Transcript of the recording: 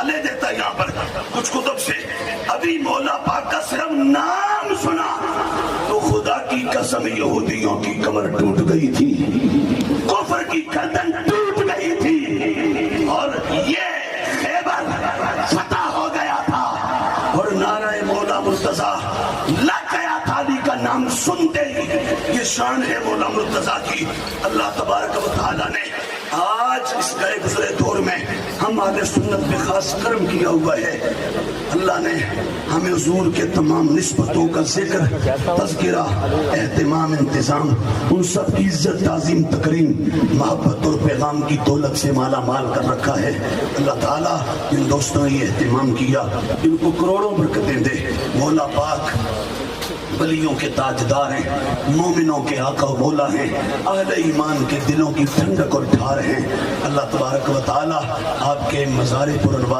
لے دیتا یہاں پر کچھ کتب سے، ابھی مولا پاک کا صرف نام سنا تو خدا کی قسم یہودیوں کی کمر ٹوٹ گئی تھی، کفر کی گردن ٹوٹ گئی تھی، اور یہ خیبر فتح ہو گیا تھا اور نعرہ مولا مرتضی لگ گیا تھا۔ علی کا نام سنتے ہی یہ شان ہے مولا مرتضی کی۔ اللہ تبارک و تعالیٰ نے آج اس گئے گزرے دور میں ہم اہل سنت میں خاص کرم کیا ہوا ہے۔ اللہ نے ہمیں حضور کے تمام نسبتوں کا ذکر، تذکرہ، اہتمام، انتظام، ان سب کی عزت، تعظیم، تکریم، محبت اور پیغام کی دولت سے مالا مال کر رکھا ہے۔ اللہ تعالیٰ ان دوستوں نے یہ اہتمام کیا، ان کو کروڑوں برکتیں دے۔ مولا پاک ولیوں کے تاجدار ہیں، مومنوں کے آقا و مولا ہیں، اہل ایمان کے دلوں کی ٹھنڈک اور ڈھار ہیں۔ اللہ تبارک و تعالیٰ آپ کے مزار پر انوار